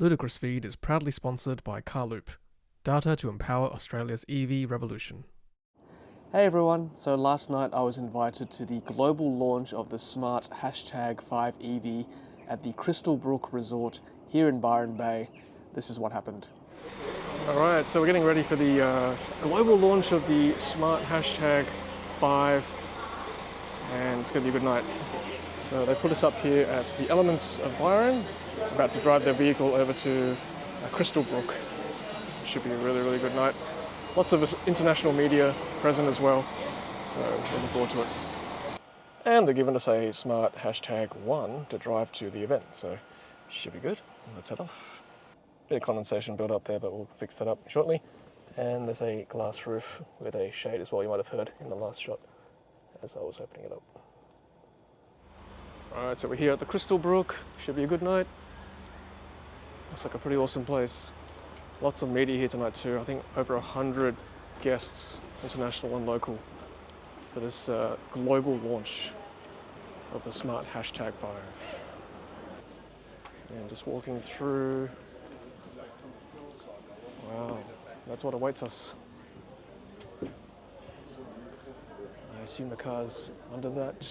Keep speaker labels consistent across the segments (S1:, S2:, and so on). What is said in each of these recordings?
S1: Ludicrous feed is proudly sponsored by Carloop, data to empower Australia's EV revolution. Hey everyone, so last night I was invited to the global launch of the smart #5EV at the Crystalbrook Resort here in Byron Bay. This is what happened. Alright, so we're getting ready for the global launch of the smart #5 and it's going to be a good night. So they put us up here at the Elements of Byron, about to drive their vehicle over to Crystalbrook. Should be a really, really good night. Lots of international media present as well, so looking forward to it. And they're giving us a smart #1 to drive to the event, so should be good. Let's head off. Bit of condensation built up there, but we'll fix that up shortly. And there's a glass roof with a shade as well, you might have heard in the last shot as I was opening it up. Alright, so we're here at the Crystalbrook. Should be a good night. Looks like a pretty awesome place. Lots of media here tonight too. I think over 100 guests, international and local, for this global launch of the smart #5. And just walking through. Wow, that's what awaits us. I assume the car's under that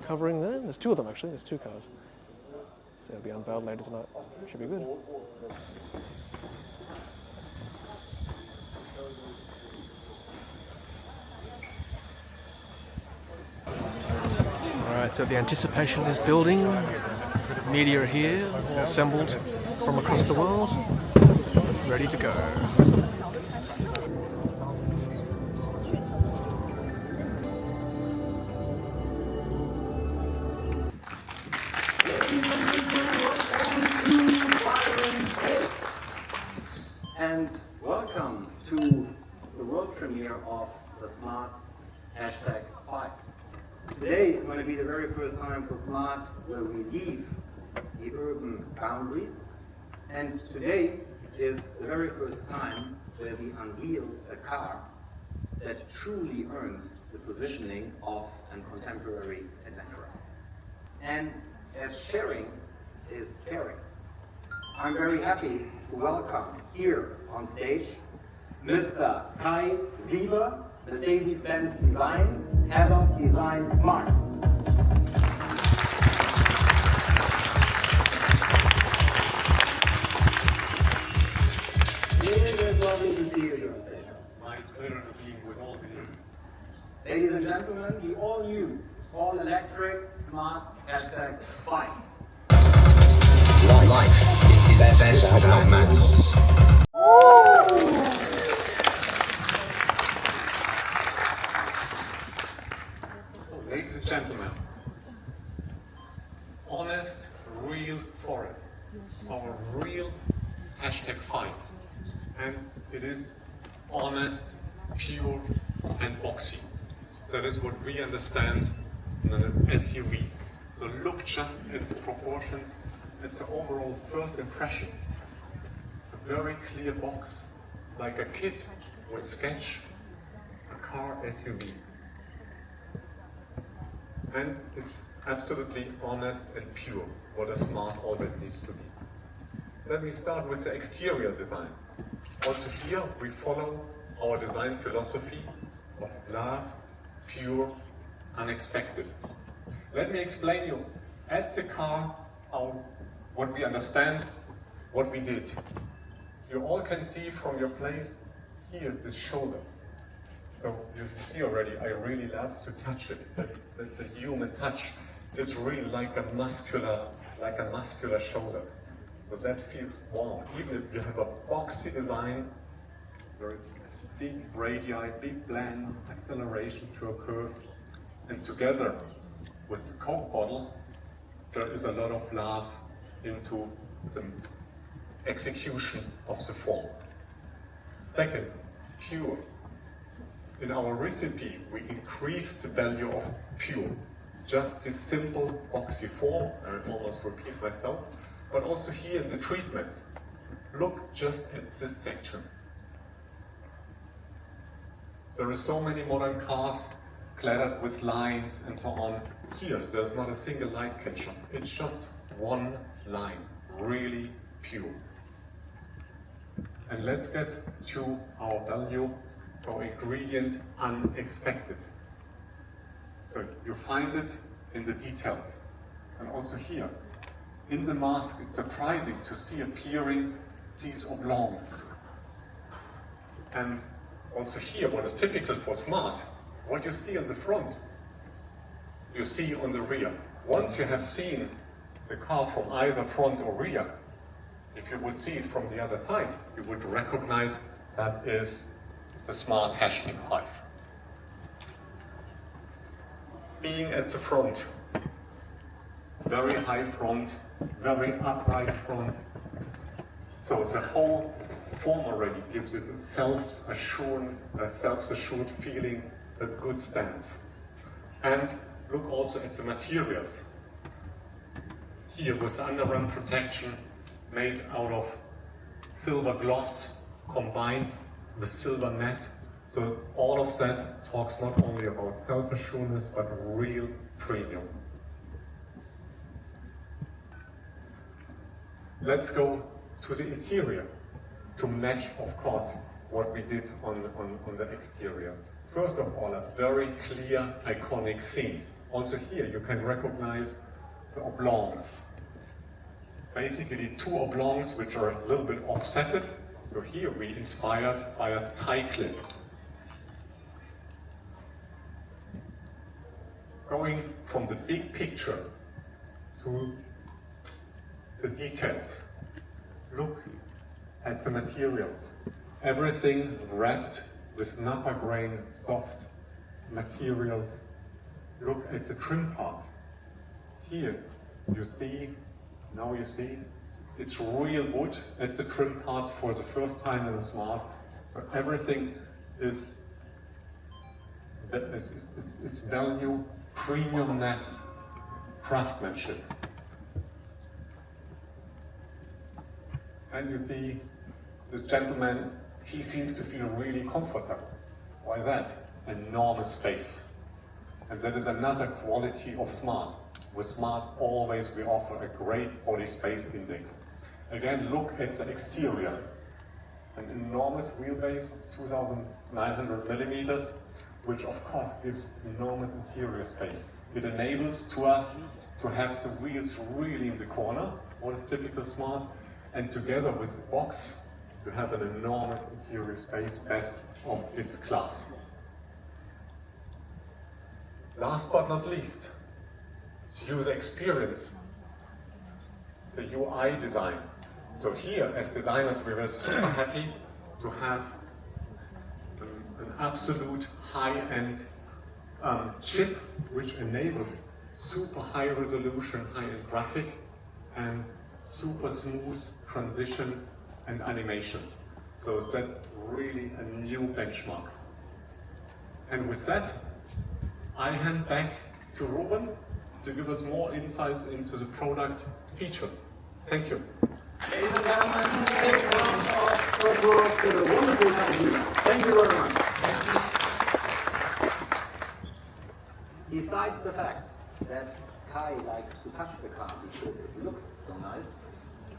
S1: covering there. There's two of them actually, there's two cars. So it'll be unveiled later tonight. Should be good. Alright, so the anticipation is building. Media are here, assembled from across the world, ready to go.
S2: And welcome to the world premiere of the smart #5. Today is going to be the very first time for smart where we leave the urban boundaries, and today is the very first time where we unveil a car that truly earns the positioning of a contemporary adventurer. And as sharing is caring, I'm very happy to welcome here on stage Mr. Kai Sieber, Mercedes-Benz Design, Head of Design Smart. It is lovely to see you here on stage.
S3: My pleasure to be with all of you.
S2: Ladies and gentlemen, the all-new, all-electric smart #5.
S4: Life is best without manners.
S3: Ladies and gentlemen, honest, real forest, our real #5. And it is honest, pure, and boxy. That is what we understand in an SUV. So look just at the proportions. It's the overall first impression. A very clear box, like a kid would sketch a car SUV. And it's absolutely honest and pure, what a smart always needs to be. Then we start with the exterior design. Also here we follow our design philosophy of love, pure, unexpected. Let me explain you at the car what we understand, what we did. You all can see from your place, here is this shoulder. So you see already, I really love to touch it. That's a human touch. It's really like a muscular shoulder. So that feels warm. Even if you have a boxy design, there is big radii, big blends, acceleration to a curve, and together with the Coke bottle, there is a lot of love into the execution of the form. Second, pure. In our recipe, we increase the value of pure. Just this simple boxy form, I will almost repeat myself, but also here in the treatments. Look just at this section. There are so many modern cars clattered with lines and so on. Here, there's not a single light catcher. It's just one line, really pure. And let's get to our value, to our ingredient, unexpected. So you find it in the details. And also here, in the mask, it's surprising to see appearing these oblongs. And also here, what is typical for Smart, what you see on the front, you see on the rear. Once you have seen the car from either front or rear, if you would see it from the other side, you would recognize that is the Smart Hashtag 5. Being at the front, very high front, very upright front. So the whole form already gives it a self-assured feeling, a good stance. And look also at the materials. Here with the underrun protection made out of silver gloss combined with silver net. So all of that talks not only about self-assuredness but real premium. Let's go to the interior to match, of course, what we did on the exterior. First of all, a very clear, iconic scene. Also here you can recognize the oblongs. Basically two oblongs which are a little bit offsetted. So here we inspired by a tie clip. Going from the big picture to the details. Look at the materials. Everything wrapped with nappa grain, soft materials. Look at the trim parts. Here you see, now you see, it's real wood at the trim parts for the first time in a Smart. So everything is value, premiumness, craftsmanship. And you see, this gentleman, he seems to feel really comfortable. Why that? Enormous space. And that is another quality of Smart. With Smart, always we offer a great body space index. Again, look at the exterior. An enormous wheelbase of 2,900 millimeters, which of course gives enormous interior space. It enables to us to have the wheels really in the corner, what is typical Smart, and together with the box, you have an enormous interior space, best of its class. Last but not least, the user experience, the UI design. So here, as designers, we were super happy to have an absolute high-end chip, which enables super high resolution, high-end graphic, and super smooth transitions and animations. So that's really a new benchmark. And with that, I hand back to Ruben to give us more insights into the product features. Thank you.
S2: Ladies and gentlemen, take one of applause for the wonderful company. Thank you very much. Besides the fact that Kai likes to touch the car because it looks so nice,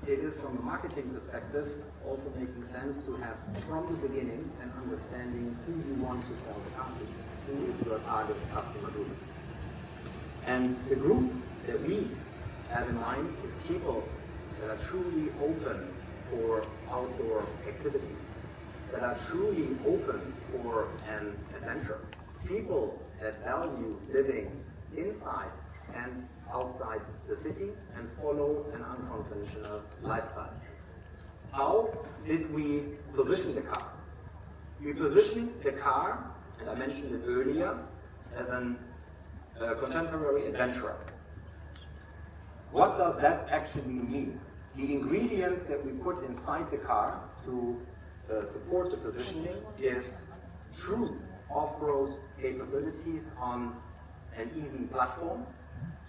S2: it is from a marketing perspective also making sense to have from the beginning an understanding who you want to sell the car to, who is your target customer group. And the group that we have in mind is people that are truly open for outdoor activities, that are truly open for an adventure. People that value living inside and outside the city and follow an unconventional lifestyle. How did we position the car? We positioned the car, and I mentioned it earlier, as a contemporary adventurer. What does that actually mean? The ingredients that we put inside the car to support the positioning is true off-road capabilities on an EV platform.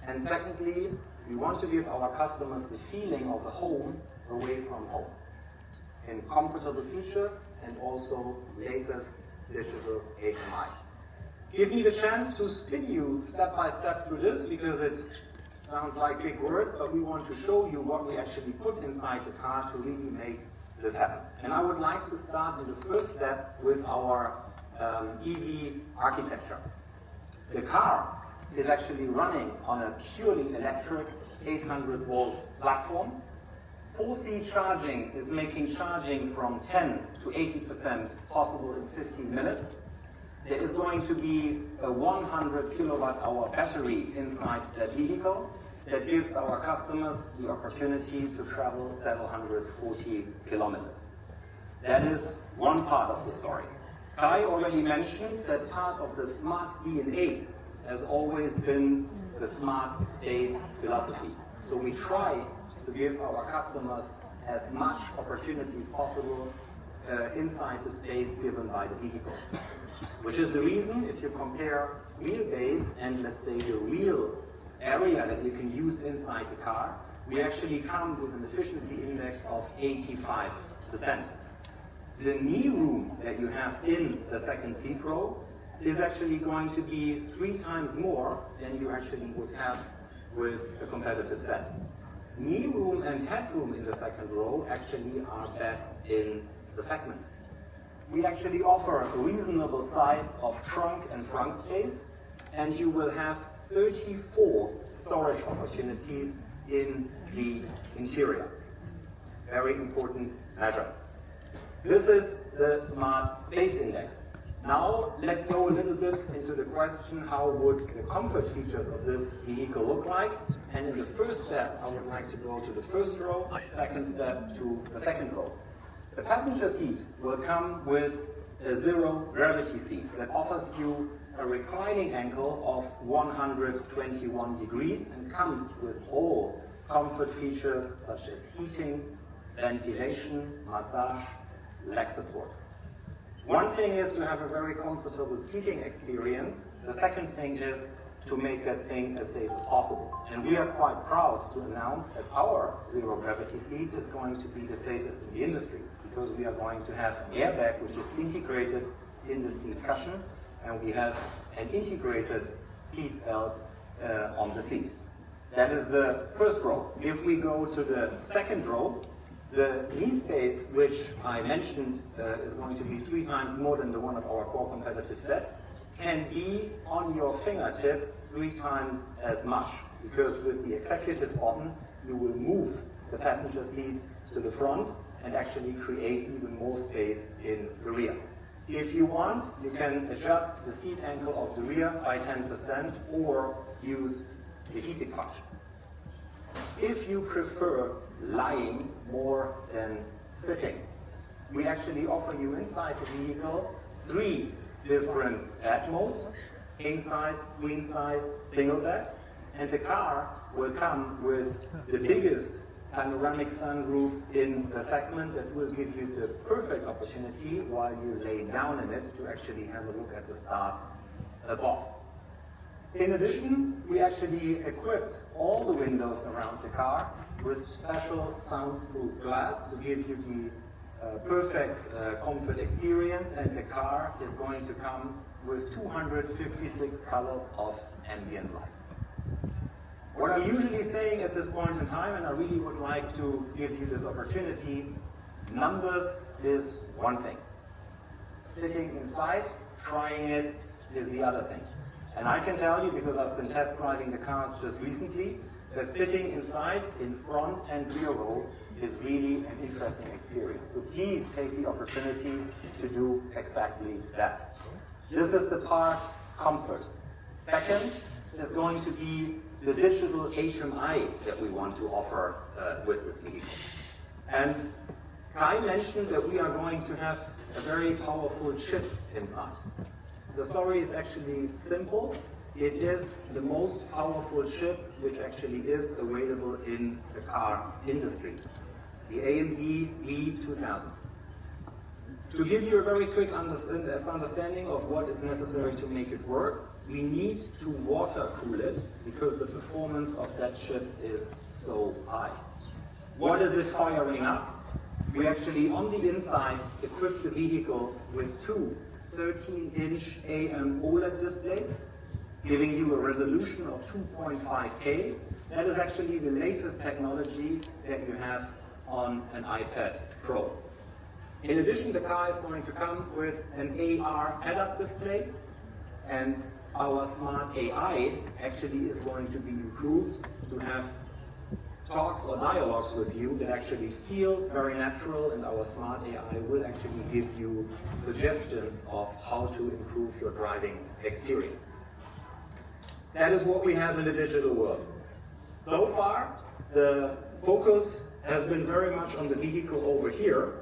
S2: And secondly, we want to give our customers the feeling of a home away from home in comfortable features and also latest digital HMI. Give me the chance to spin you step by step through this because it sounds like big words, but we want to show you what we actually put inside the car to really make this happen. And I would like to start in the first step with our EV architecture. The car is actually running on a purely electric 800-volt platform. 4C charging is making charging from 10 to 80% possible in 15 minutes. There is going to be a 100 kilowatt-hour battery inside that vehicle that gives our customers the opportunity to travel 740 kilometers. That is one part of the story. Kai already mentioned that part of the smart DNA has always been the smart space philosophy. So we try to give our customers as much opportunities possible inside the space given by the vehicle. Which is the reason, if you compare wheelbase and let's say the real area that you can use inside the car, we actually come with an efficiency index of 85%. The knee room that you have in the second seat row is actually going to be 3 times more than you actually would have with a competitive set. Knee room and headroom in the second row actually are best in the segment. We actually offer a reasonable size of trunk and front space, and you will have 34 storage opportunities in the interior. Very important measure. This is the Smart Space Index. Now let's go a little bit into the question, how would the comfort features of this vehicle look like? And in the first step, I would like to go to the first row, second step to the second row. The passenger seat will come with a zero gravity seat that offers you a reclining angle of 121 degrees and comes with all comfort features such as heating, ventilation, massage, leg support. One thing is to have a very comfortable seating experience. The second thing is to make that thing as safe as possible. And we are quite proud to announce that our zero gravity seat is going to be the safest in the industry, because we are going to have an airbag which is integrated in the seat cushion, and we have an integrated seat belt on the seat. That is the first row. If we go to the second row, the knee space, which I mentioned is going to be 3 times more than the one of our core competitive set, can be on your fingertip 3 times as much, because with the executive button, you will move the passenger seat to the front and actually create even more space in the rear. If you want, you can adjust the seat angle of the rear by 10% or use the heating function. If you prefer lying more than sitting, we actually offer you inside the vehicle 3 different bed modes: king size, queen size, single bed, and the car will come with the biggest panoramic sunroof in the segment that will give you the perfect opportunity while you lay down in it to actually have a look at the stars above. In addition, we actually equipped all the windows around the car with special soundproof glass to give you the perfect comfort experience, and the car is going to come with 256 colors of ambient light. What I'm usually saying at this point in time, and I really would like to give you this opportunity, numbers is one thing. Sitting inside, trying it, is the other thing. And I can tell you, because I've been test driving the cars just recently, that sitting inside, in front and rear row, is really an interesting experience. So please take the opportunity to do exactly that. This is the part comfort. Second is going to be the digital HMI that we want to offer with this vehicle. And Kai mentioned that we are going to have a very powerful chip inside. The story is actually simple. It is the most powerful chip which actually is available in the car industry, the AMD V2000. To give you a very quick understanding of what is necessary to make it work, we need to water cool it because the performance of that chip is so high. What is it firing up? We actually, on the inside, equipped the vehicle with 2 13-inch AMOLED displays, giving you a resolution of 2.5K. That is actually the latest technology that you have on an iPad Pro. In addition, the car is going to come with an AR head-up display, and our smart AI actually is going to be improved to have talks or dialogues with you that actually feel very natural, and our smart AI will actually give you suggestions of how to improve your driving experience. That is what we have in the digital world. So far, the focus has been very much on the vehicle over here.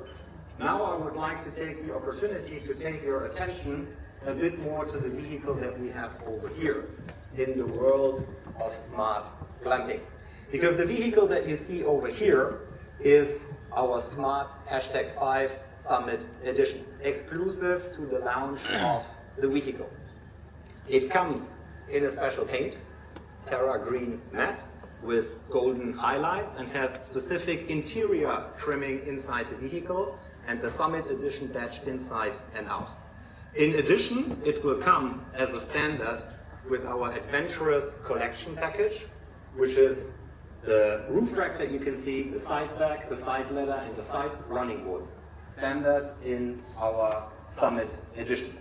S2: Now I would like to take the opportunity to take your attention a bit more to the vehicle that we have over here in the world of smart glamping. Because the vehicle that you see over here is our smart #5 Summit Edition, exclusive to the launch of the vehicle. It comes in a special paint, Terra Green Matte, with golden highlights, and has specific interior trimming inside the vehicle and the Summit Edition badge inside and out. In addition, it will come as a standard with our adventurous collection package, which is the roof rack that you can see, the side bag, the side ladder, and the side running boards, standard in our Summit Edition.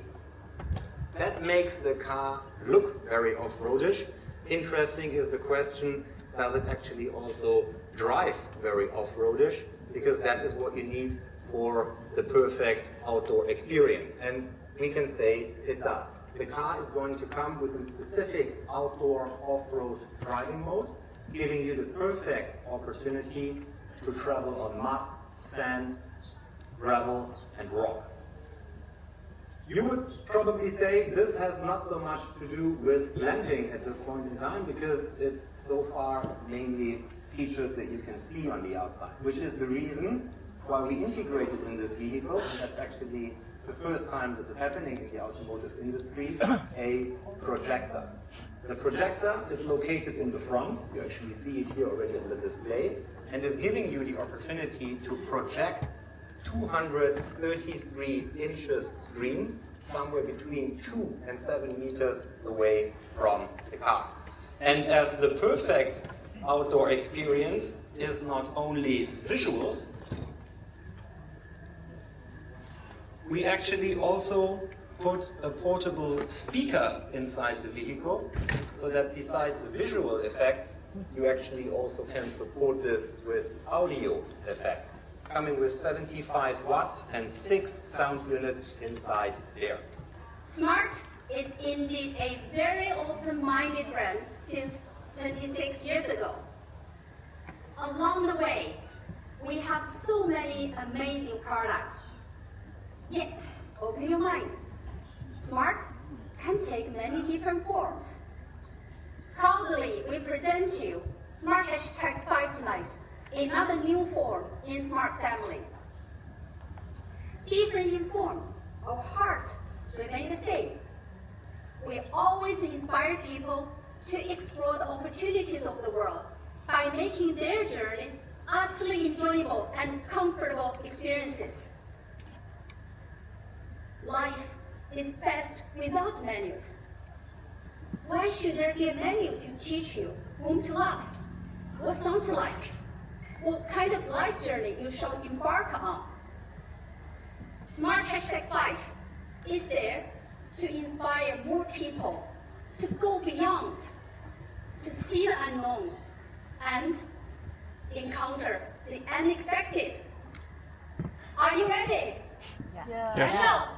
S2: That makes the car look very off-roadish. Interesting is the question, does it actually also drive very off-roadish? Because that is what you need for the perfect outdoor experience. And we can say it does. The car is going to come with a specific outdoor off-road driving mode, giving you the perfect opportunity to travel on mud, sand, gravel, and rock. You would probably say this has not so much to do with landing at this point in time, because it's so far mainly features that you can see on the outside, which is the reason why we integrated in this vehicle, and that's actually the first time this is happening in the automotive industry, a projector. The projector is located in the front, you actually see it here already on the display, and is giving you the opportunity to project 233 inches screen somewhere between 2 and 7 meters away from the car. And as the perfect outdoor experience is not only visual, we actually also put a portable speaker inside the vehicle, so that beside the visual effects, you actually also can support this with audio effects, coming with 75 watts and 6 sound units inside there.
S5: Smart is indeed a very open-minded brand since 26 years ago. Along the way, we have so many amazing products. Yet, open your mind. Smart can take many different forms. Proudly, we present you Smart #5 tonight, another new form in Smart family. Different in forms, our heart remain the same. We always inspire people to explore the opportunities of the world by making their journeys utterly enjoyable and comfortable experiences. Life is best without menus. Why should there be a menu to teach you whom to love, what not to like, what kind of life journey you shall embark on? Smart #5 is there to inspire more people to go beyond, to see the unknown, and encounter the unexpected. Are you ready?
S1: Yes.
S5: Now,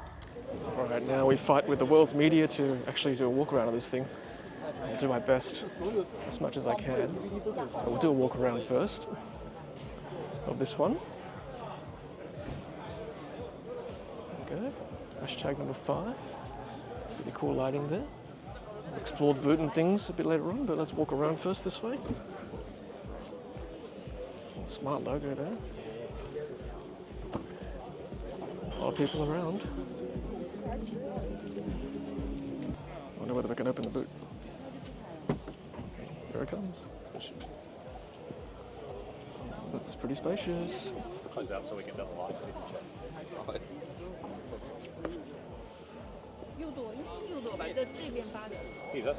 S1: All right, now we fight with the world's media to actually do a walk around of this thing. I'll do my best as much as I can. We'll do a walk around first of this one. There we go. #5. Pretty cool lighting there. Explored boot and things a bit later on, but let's walk around first this way. Smart logo there. A lot of people around. Wonder whether we can open the boot. There it comes. It's pretty spacious.
S6: Let's close out so we get that live signature.
S7: 右舵，右舵把这边发的。
S6: Here.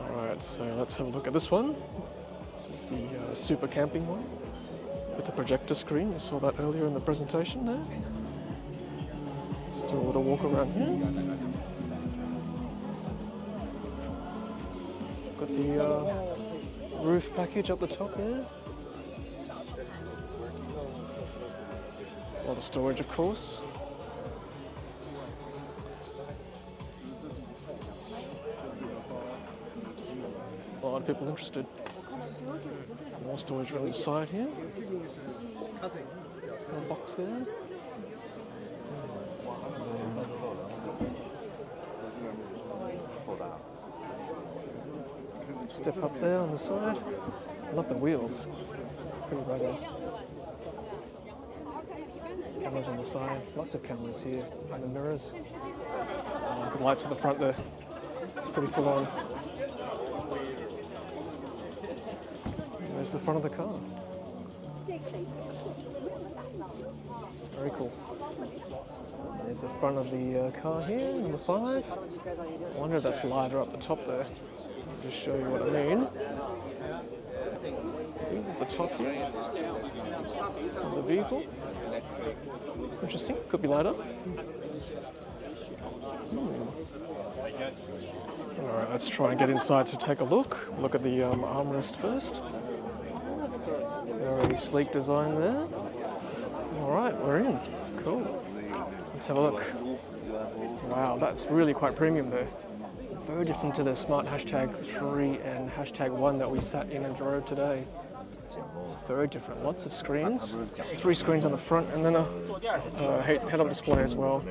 S1: Alright, so let's have a look at this one. This is the super camping one with the projector screen. You saw that earlier in the presentation there. Let's do a little walk around here. Got the roof package up the top here. A lot of storage, of course. A lot of people interested. More storage around the side here. Little box there. Step up there on the side. I love the wheels. Pretty rugged. Cameras on the side. Lots of cameras here. And the mirrors. Good lights at the front there. It's pretty full on. And there's the front of the car. Very cool. There's the front of the car here, number 5. I wonder if that's lighter up the top there. I'll just show you what I mean. See, at the top here of the vehicle. Interesting, could be lighter. Alright, let's try and get inside to take a look. Look at the armrest first. Very sleek design there. Alright, we're in. Cool. Let's have a look. Wow, that's really quite premium there. Very different to the Smart #3 and #1 that we sat in and drove today. It's very different. Lots of screens. 3 screens on the front and then a head-up display as well.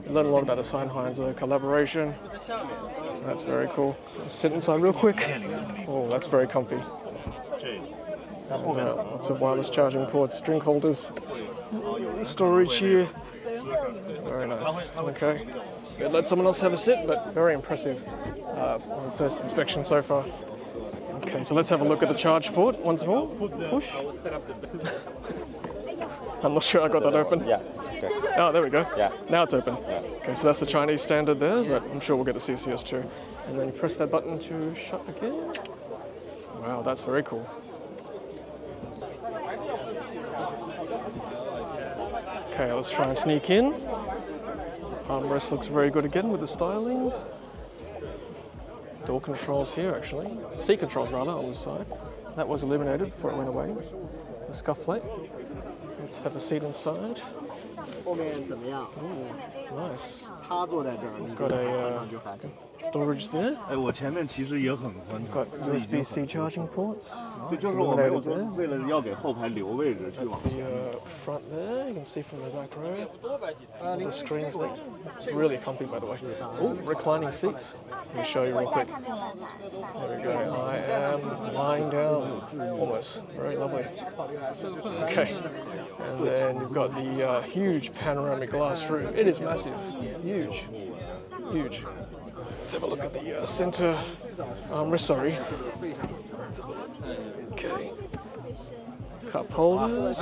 S1: Learn a lot about the Sennheiser Collaboration. That's very cool. Let's sit inside real quick. Oh, that's very comfy. And, lots of wireless charging ports, drink holders, storage here. Very nice. Okay. Let someone else have a sit, but very impressive on first inspection so far. Okay, so let's have a look at the charge port once more. Push. I'm not sure I got that open.
S8: Yeah. Okay.
S1: Oh, there we go.
S8: Yeah.
S1: Now it's open.
S8: Yeah.
S1: Okay, so that's the Chinese standard there, but I'm sure we'll get the CCS too. And then you press that button to shut again. Wow, that's very cool. Okay, let's try and sneak in. Armrest looks very good again with the styling. Door controls here actually. Seat controls rather on the side. That was eliminated before it went away. The scuff plate. Let's have a seat inside. Ooh, nice. Got a storage there. Got USB-C charging ports. Nice, eliminated there. That's the front there. You can see from the back row. All the screens there. It's really comfy, by the way. Oh, reclining seats. Let me show you real quick. There we go. I am lying down, almost. Very lovely. Okay, and then you've got the huge panoramic glass roof. It is massive, huge, huge. Let's have a look at the center armrest. Sorry. Let's have a look. Okay. Cup holders.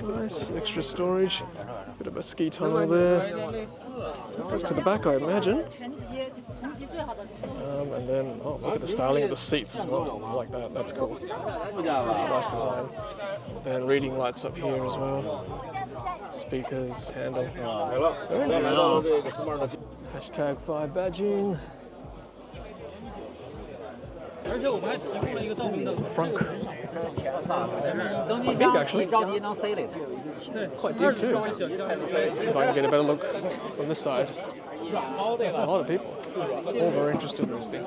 S1: Nice extra storage. Bit of a ski tunnel there. Goes to the back, I imagine. And then, oh, look at the styling of the seats as well. I like that. That's cool. That's a nice design. Then reading lights up here as well. Speakers, handle. Very nice. #5 badging. Frunk. Quite big actually. Quite deep too. Let's see if I can get a better look on this side. A lot of people. All very interested in this thing.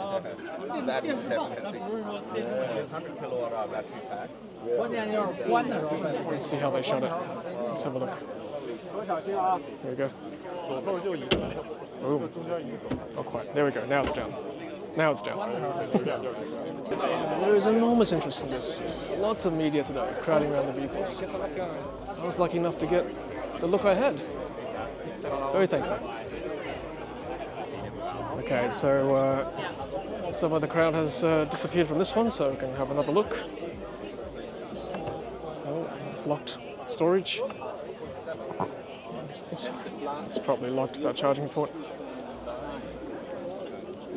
S1: Let's see how they shut it. Let's have a look. There we go. Ooh. Not quite. There we go. Now it's down. Now it's down. There is enormous interest in this. Lots of media today crowding around the vehicles. I was lucky enough to get the look I had. Very thankful. Okay, so some of the crowd has disappeared from this one, so we can have another look. Oh, locked storage. It's probably locked, that charging port.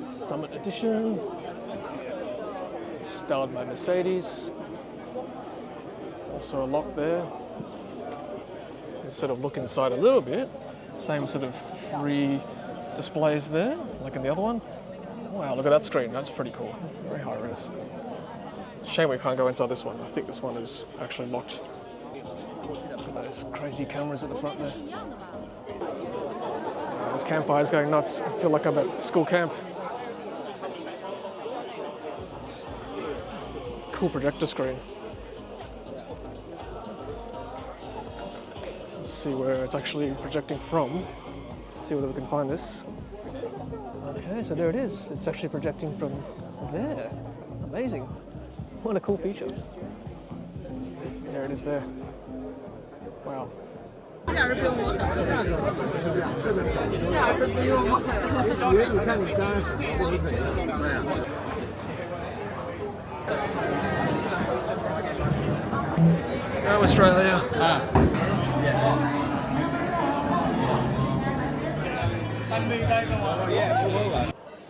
S1: Summit Edition. styled by Mercedes. Also a lock there. Let's sort of look inside a little bit. Same sort of 3 displays there, like in the other one. Wow, look at that screen. That's pretty cool. Very high res. Shame we can't go inside this one. I think this one is actually locked. Look at those crazy cameras at the front there. This campfire's going nuts. I feel like I'm at school camp. Cool projector screen. Let's see where it's actually projecting from. See whether we can find this. Okay, so there it is. It's actually projecting from there. Amazing. What a cool feature. There it is there. Wow. Go Australia.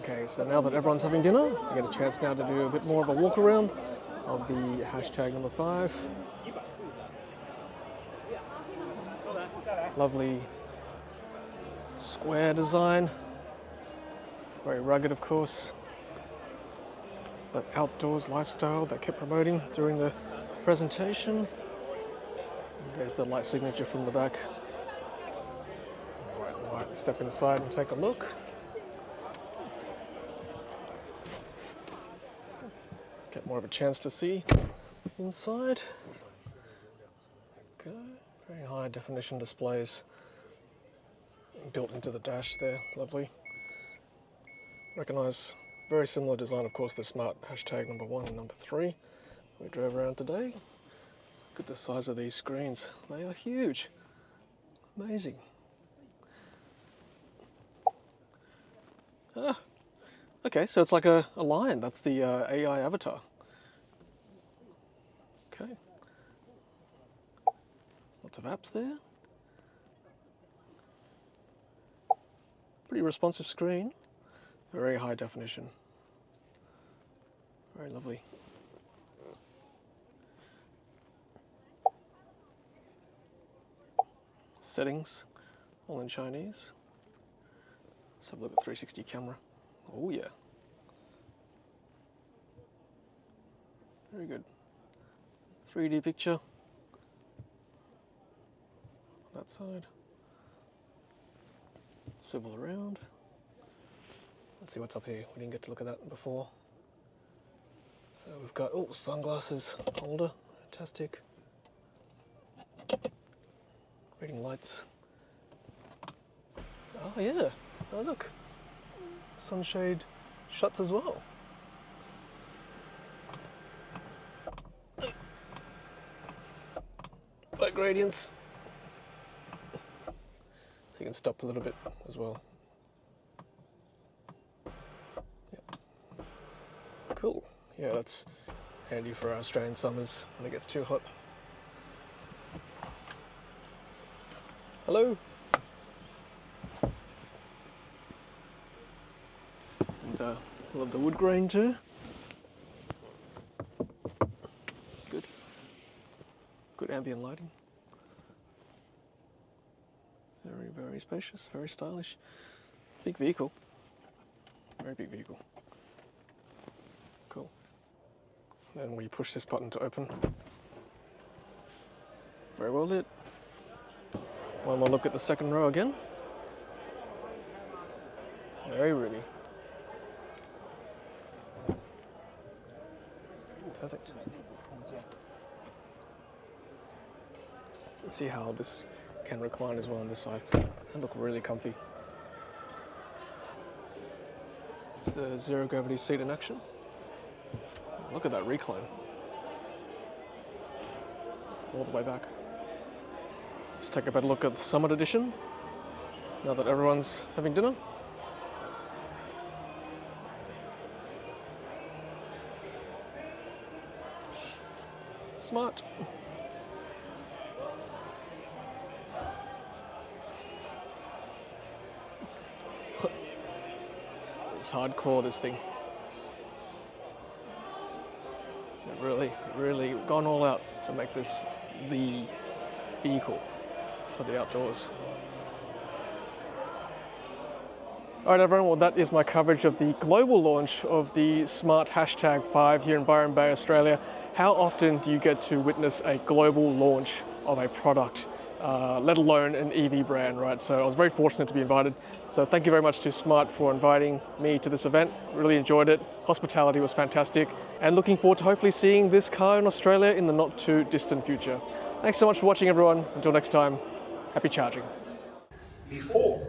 S1: Okay, so now that everyone's having dinner, we get a chance now to do a bit more of a walk around of the hashtag number 5. Lovely square design, very rugged of course. That outdoors lifestyle they kept promoting during the presentation. And there's the light signature from the back. All right, step inside and take a look. Get more of a chance to see inside. Okay, very high definition displays built into the dash there, lovely. Recognise very similar design, of course, the smart hashtag number 1 and number 3 we drove around today. Look at the size of these screens, they are huge, amazing. Ah, okay, so it's like a lion, that's the AI avatar. Okay. Lots of apps there. Pretty responsive screen, very high definition. Very lovely. Settings, all in Chinese. Let's have a look at 360 camera. Oh yeah. Very good. 3D picture. That side. Swivel around. Let's see what's up here. We didn't get to look at that before. So we've got, oh, sunglasses holder. Fantastic. Reading lights. Oh yeah. Oh look. Sunshade shuts as well. Light gradients. So you can stop a little bit as well. Yep. Cool. Yeah, that's handy for our Australian summers when it gets too hot. Hello. And love the wood grain too. It's good. Good ambient lighting. Very, very spacious, very stylish. Big vehicle. Very big vehicle. Cool. Then we push this button to open. Very well lit. One more look at the second row again. Very roomy. Perfect. Let's see how this can recline as well on this side. They look really comfy. It's the zero gravity seat in action. Look at that recline. All the way back. Let's take a better look at the Summit Edition, now that everyone's having dinner. Smart. It's hardcore, this thing. really gone all out to make this the vehicle for the outdoors. All right, everyone, well, that is my coverage of the global launch of the Smart #5 here in Byron Bay, Australia. How often do you get to witness a global launch of a product, let alone an EV brand, right? So I was very fortunate to be invited. So thank you very much to Smart for inviting me to this event. Really enjoyed it. Hospitality was fantastic. And looking forward to hopefully seeing this car in Australia in the not too distant future. Thanks so much for watching, everyone. Until next time, happy charging.
S2: Before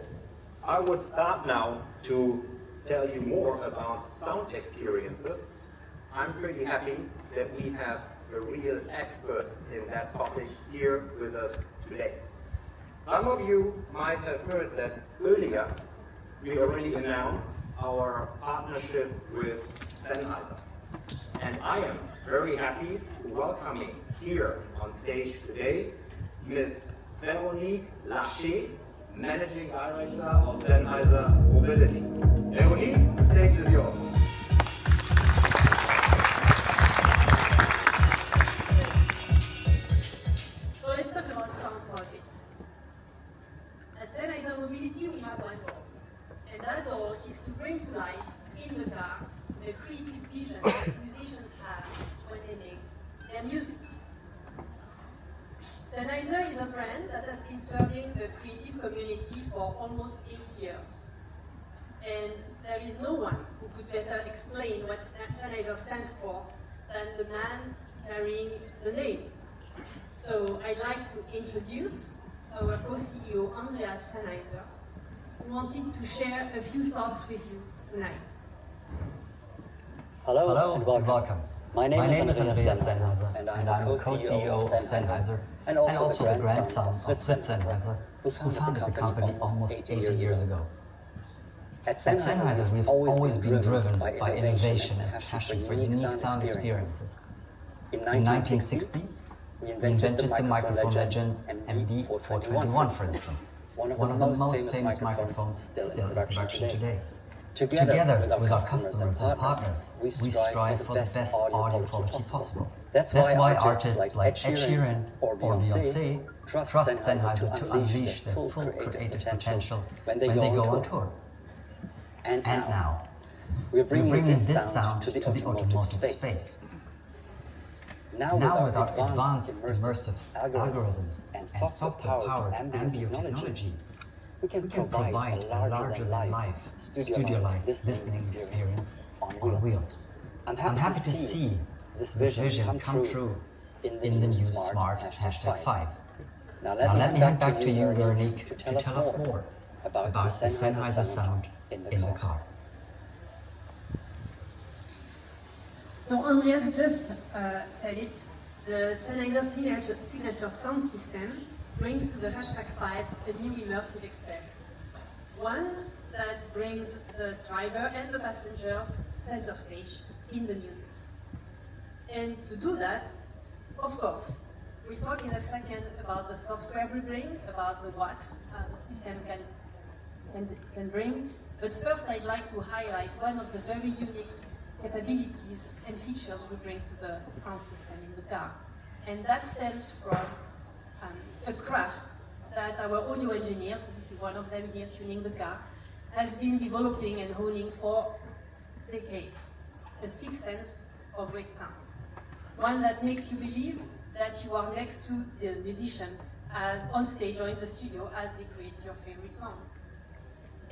S2: I would start now to tell you more about sound experiences, I'm pretty happy that we have a real expert in that topic here with us today. Some of you might have heard that earlier we already announced our partnership with Sennheiser. And I am very happy to welcoming here on stage today Ms. Veronique Lachet, Managing Director of Sennheiser Mobility. Veronique, the stage is yours.
S8: So let's talk about sound for a bit. At Sennheiser Mobility, we have one goal. And that goal is to bring to life in the car the creative vision that musicians have when they make their music. Sennheiser is a brand that has been serving the creative community for almost 8 years. And there is no one who could better explain what Sennheiser stands for than the man carrying the name. So I'd like to introduce our co-CEO, Andreas Sennheiser, who wanted to share a few thoughts with you tonight.
S9: Hello and welcome. My name is Andreas Sennheiser, and I'm the co-CEO of Sennheiser, and also the grandson of Fritz Sennheiser, who founded the company almost 80 years ago. At Sennheiser, we've always been driven by innovation and passion for unique sound experiences. In 1960, we invented the microphone Legends MD421, for instance, one of the most famous microphones still in production today. Together with our customers and partners, we strive for the best audio quality possible. That's why artists like Ed Sheeran or Beyoncé trust Sennheiser to unleash their full creative potential when they go on tour. And now, we're bringing this sound to the automotive space. Now with our advanced immersive algorithms and software-powered ambient technology, we can provide a larger-than-life, studio-like listening experience on wheels. I'm happy to see this vision come true in the new Smart #5. Now let me hand back to you, Veronique, to tell us more about the Sennheiser sound in the car.
S8: So Andreas just said it, the Sennheiser signature sound system brings to the #5 a new immersive experience. One that brings the driver and the passengers center stage in the music. And to do that, of course, we'll talk in a second about the software we bring, about the watts the system can bring. But first I'd like to highlight one of the very unique capabilities and features we bring to the sound system in the car. And that stems from a craft that our audio engineers, you see one of them here tuning the car, has been developing and honing for decades. A sixth sense for great sound. One that makes you believe that you are next to the musician as on stage or in the studio as they create your favorite song.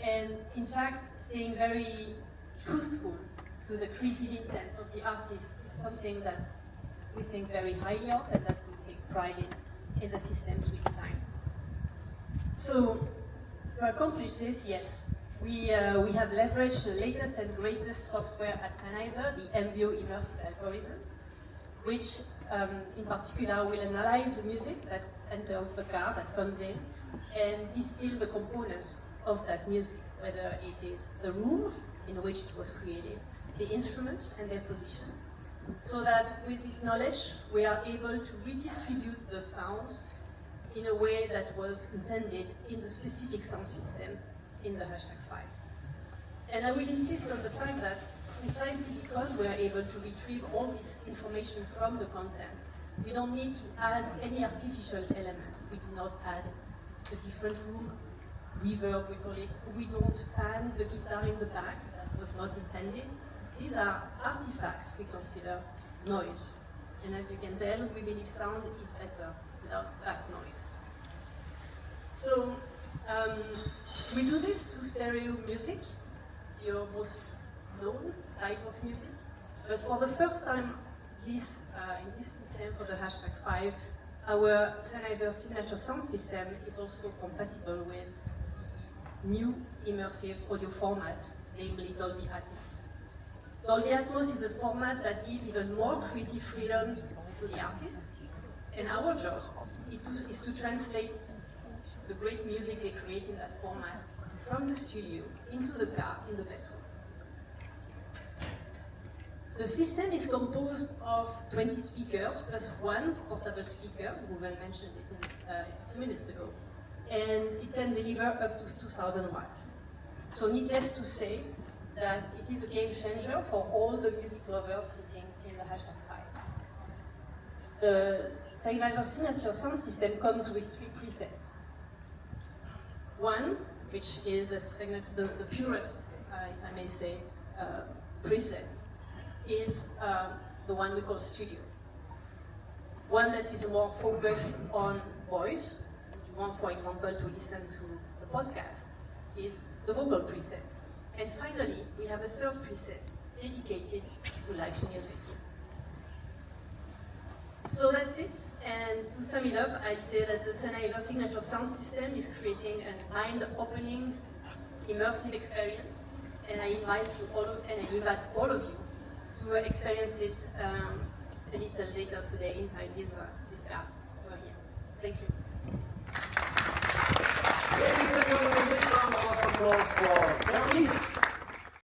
S8: And in fact, staying very truthful to the creative intent of the artist is something that we think very highly of and that we take pride in the systems we design. So, to accomplish this, yes, we have leveraged the latest and greatest software at Sennheiser, the MBO immersive algorithms, which in particular will analyze the music that enters the car, that comes in, and distill the components of that music, whether it is the room in which it was created, the instruments and their position, so that with this knowledge we are able to redistribute the sounds in a way that was intended in the specific sound systems in the #5. And I will insist on the fact that precisely because we are able to retrieve all this information from the content, we don't need to add any artificial element. We do not add a different room, reverb we call it. We don't pan the guitar in the back, that was not intended. These are artifacts we consider noise. And as you can tell, we believe sound is better without back noise. So we do this to stereo music, your most known type of music. But for the first time in this system for the #5, our Sennheiser signature sound system is also compatible with the new immersive audio format, namely Dolby Atmos. Dolby Atmos is a format that gives even more creative freedoms to the artists, and our job is to translate the great music they create in that format from the studio into the car in the best way possible. The system is composed of 20 speakers plus one portable speaker. Ruben mentioned it a few minutes ago. And it can deliver up to 2,000 watts. So needless to say that it is a game changer for all the music lovers sitting in the #5. The Sennheiser signature sound system comes with 3 presets. One, which is the purest, if I may say, preset, is the one we call Studio. One that is more focused on voice. If you want, for example, to listen to the podcast, is the vocal preset. And finally, we have a 3rd preset dedicated to live music. So that's it. And to sum it up, I'd say that the Sennheiser signature sound system is creating an mind-opening, immersive experience. And I invite all of you to experience it a little later today inside this car over here. Thank you.
S2: Ladies and gentlemen, a big round of applause for Veronique.